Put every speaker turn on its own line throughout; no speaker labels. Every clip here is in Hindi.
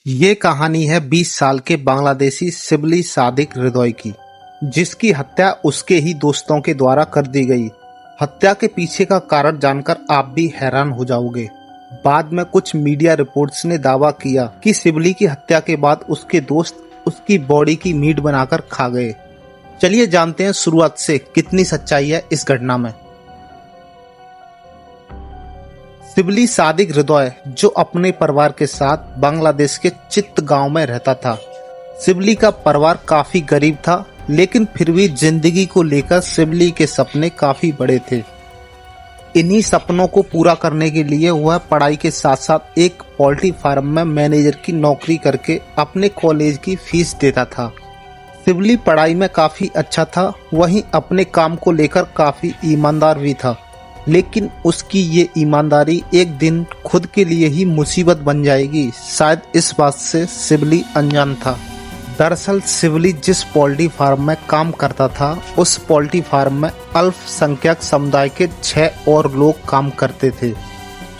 ये कहानी है 20 साल के बांग्लादेशी शिबली सादिक हृदय की, जिसकी हत्या उसके ही दोस्तों के द्वारा कर दी गई। हत्या के पीछे का कारण जानकर आप भी हैरान हो जाओगे। बाद में कुछ मीडिया रिपोर्ट्स ने दावा किया कि शिबली की हत्या के बाद उसके दोस्त उसकी बॉडी की मीट बनाकर खा गए। चलिए जानते हैं शुरुआत से कितनी सच्चाई है इस घटना में। शिबली सादिक हृदय जो अपने परिवार के साथ बांग्लादेश के चित्तगांव में रहता था। शिबली का परिवार काफी गरीब था, लेकिन फिर भी जिंदगी को लेकर शिबली के सपने काफी बड़े थे। इन्हीं सपनों को पूरा करने के लिए वह पढ़ाई के साथ साथ एक पोल्ट्री फार्म में मैनेजर की नौकरी करके अपने कॉलेज की फीस देता था। शिबली पढ़ाई में काफी अच्छा था, वहीं अपने काम को लेकर काफी ईमानदार भी था। लेकिन उसकी ये ईमानदारी एक दिन खुद के लिए ही मुसीबत बन जाएगी, शायद इस बात से शिबली अनजान था। दरअसल शिबली जिस पोल्ट्री फार्म में काम करता था, उस पोल्ट्री फार्म में अल्पसंख्यक समुदाय के 6 और लोग काम करते थे।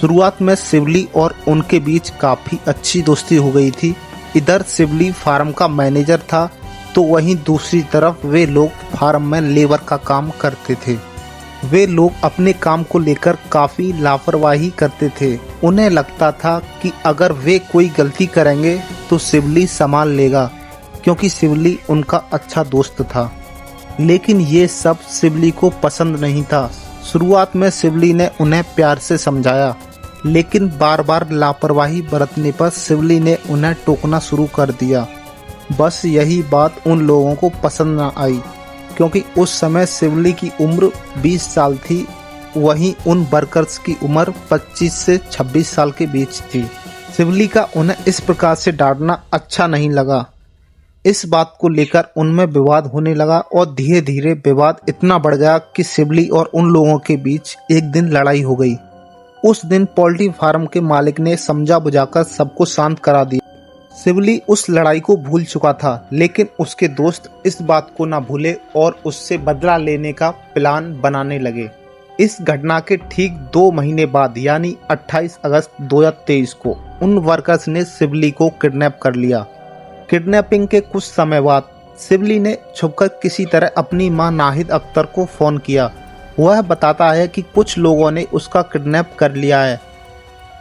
शुरुआत में शिबली और उनके बीच काफी अच्छी दोस्ती हो गई थी। इधर शिबली फार्म का मैनेजर था, तो वहीं दूसरी तरफ वे लोग फार्म में लेबर का काम करते थे। वे लोग अपने काम को लेकर काफी लापरवाही करते थे। उन्हें लगता था कि अगर वे कोई गलती करेंगे तो शिबली संभाल लेगा, क्योंकि शिबली उनका अच्छा दोस्त था। लेकिन ये सब शिबली को पसंद नहीं था। शुरुआत में शिबली ने उन्हें प्यार से समझाया, लेकिन बार बार लापरवाही बरतने पर शिबली ने उन्हें टोकना शुरू कर दिया। बस यही बात उन लोगों को पसंद न आई, क्योंकि उस समय शिबली की उम्र 20 साल थी, वहीं उन वर्कर्स की उम्र 25 से 26 साल के बीच थी। शिबली का उन्हें इस प्रकार से डांटना अच्छा नहीं लगा। इस बात को लेकर उनमें विवाद होने लगा और धीरे धीरे विवाद इतना बढ़ गया कि शिबली और उन लोगों के बीच एक दिन लड़ाई हो गई। उस दिन पोल्ट्री फार्म के मालिक ने समझा बुझाकर सबको शांत करा दिया। शिबली उस लड़ाई को भूल चुका था, लेकिन उसके दोस्त इस बात को ना भूले और उससे बदला लेने का प्लान बनाने लगे। इस घटना के ठीक 2 महीने बाद यानी 28 अगस्त 2023 को उन वर्कर्स ने शिबली को किडनैप कर लिया। किडनैपिंग के कुछ समय बाद शिबली ने छुपकर किसी तरह अपनी मां नाहिद अख्तर को फोन किया। वह बताता है कि कुछ लोगों ने उसका किडनैप कर लिया है।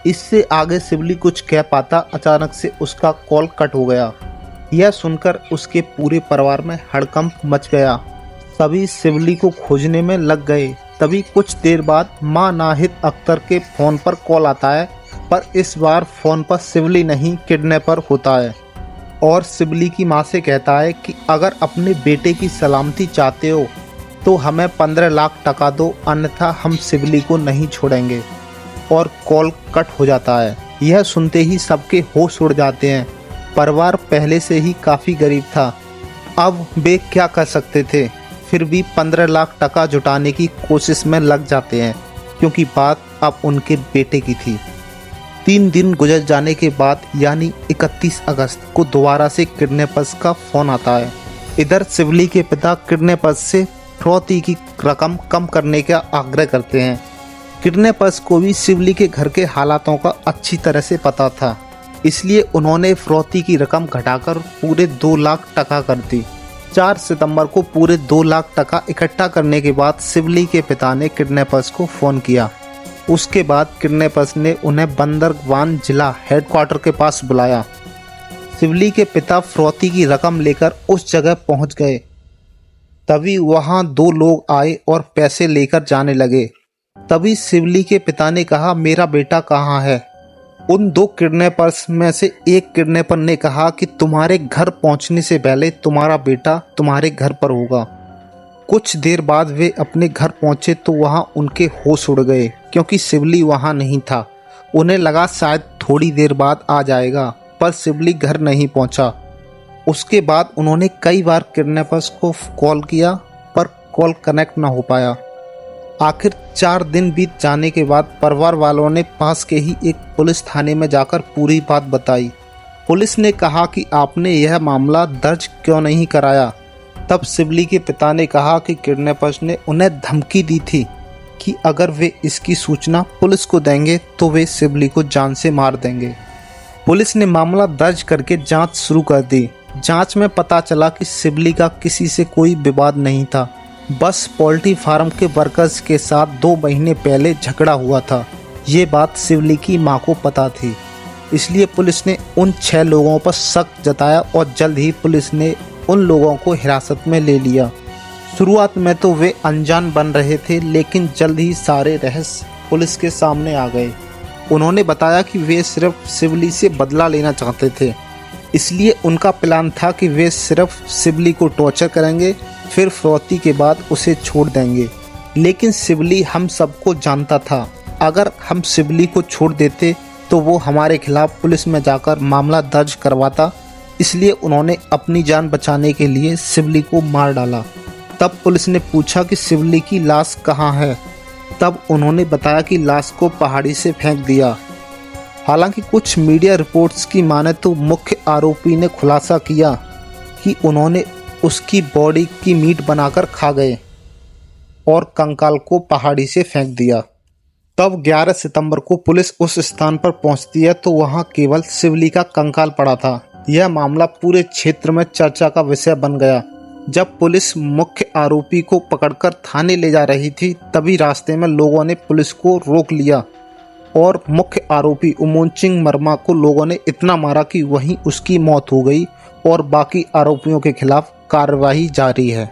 इससे आगे शिबली कुछ कह पाता, अचानक से उसका कॉल कट हो गया। यह सुनकर उसके पूरे परिवार में हड़कंप मच गया। सभी शिबली को खोजने में लग गए। तभी कुछ देर बाद मां नाहिद अख्तर के फोन पर कॉल आता है, पर इस बार फोन पर शिबली नहीं किडनैपर होता है और शिबली की मां से कहता है कि अगर अपने बेटे की सलामती चाहते हो तो हमें 15 लाख टका दो, अन्यथा हम शिबली को नहीं छोड़ेंगे। और कॉल कट हो जाता है। यह सुनते ही सबके होश उड़ जाते हैं। परिवार पहले से ही काफ़ी गरीब था, अब वे क्या कर सकते थे। फिर भी 15 लाख टका जुटाने की कोशिश में लग जाते हैं, क्योंकि बात अब उनके बेटे की थी। 3 दिन गुजर जाने के बाद यानी 31 अगस्त को दोबारा से किडनैपर्स का फ़ोन आता है। इधर शिबली के पिता किडनैपर्स से फिरौती की रकम कम करने का आग्रह करते हैं। किडनैपर्स को भी शिबली के घर के हालातों का अच्छी तरह से पता था, इसलिए उन्होंने फिरौती की रकम घटाकर पूरे 2 लाख टका कर दी। 4 सितंबर को पूरे 2 लाख टका इकट्ठा करने के बाद शिबली के पिता ने किडनैपर्स को फ़ोन किया। उसके बाद किडनैपर्स ने उन्हें बंदरबान जिला हेडक्वार्टर के पास बुलाया। शिबली के पिता फिरौती की रकम लेकर उस जगह पहुंच गए। तभी वहां 2 लोग आए और पैसे लेकर जाने लगे। तभी शिबली के पिता ने कहा, मेरा बेटा कहाँ है? उन 2 किडनैपर्स में से एक किडनैपर ने कहा कि तुम्हारे घर पहुंचने से पहले तुम्हारा बेटा तुम्हारे घर पर होगा। कुछ देर बाद वे अपने घर पहुंचे तो वहां उनके होश उड़ गए, क्योंकि शिबली वहां नहीं था। उन्हें लगा शायद थोड़ी देर बाद आ जाएगा, पर शिबली घर नहीं पहुंचा। उसके बाद उन्होंने कई बार किडनैपर्स को कॉल किया, पर कॉल कनेक्ट ना हो पाया। आखिर 4 दिन बीत जाने के बाद परिवार वालों ने पास के ही एक पुलिस थाने में जाकर पूरी बात बताई। पुलिस ने कहा कि आपने यह मामला दर्ज क्यों नहीं कराया। तब शिबली के पिता ने कहा कि किडनैपर्स ने उन्हें धमकी दी थी कि अगर वे इसकी सूचना पुलिस को देंगे तो वे शिबली को जान से मार देंगे। पुलिस ने मामला दर्ज करके जांच शुरू कर दी। जांच में पता चला कि सिबली का किसी से कोई विवाद नहीं था, बस पोल्ट्री फार्म के वर्कर्स के साथ 2 महीने पहले झगड़ा हुआ था। ये बात सिबली की मां को पता थी, इसलिए पुलिस ने उन 6 लोगों पर शक जताया और जल्द ही पुलिस ने उन लोगों को हिरासत में ले लिया। शुरुआत में तो वे अनजान बन रहे थे, लेकिन जल्द ही सारे रहस्य पुलिस के सामने आ गए। उन्होंने बताया कि वे सिर्फ सिबली से बदला लेना चाहते थे, इसलिए उनका प्लान था कि वे सिर्फ सिबली को टॉर्चर करेंगे, फिर फिरौती के बाद उसे छोड़ देंगे। लेकिन सिबली हम सबको जानता था, अगर हम सिबली को छोड़ देते तो वो हमारे खिलाफ पुलिस में जाकर मामला दर्ज करवाता, इसलिए उन्होंने अपनी जान बचाने के लिए सिबली को मार डाला। तब पुलिस ने पूछा कि सिबली की लाश कहाँ है, तब उन्होंने बताया कि लाश को पहाड़ी से फेंक दिया। हालांकि कुछ मीडिया रिपोर्ट्स की माने तो मुख्य आरोपी ने खुलासा किया कि उन्होंने उसकी बॉडी की मीट बनाकर खा गए और कंकाल को पहाड़ी से फेंक दिया। तब 11 सितंबर को पुलिस उस स्थान पर पहुंचती है तो वहां केवल सिबली का कंकाल पड़ा था। यह मामला पूरे क्षेत्र में चर्चा का विषय बन गया। जब पुलिस मुख्य आरोपी को पकड़कर थाने ले जा रही थी, तभी रास्ते में लोगों ने पुलिस को रोक लिया और मुख्य आरोपी उमोंचिंग मरमा को लोगों ने इतना मारा कि वहीं उसकी मौत हो गई और बाकी आरोपियों के खिलाफ कार्रवाई जारी है।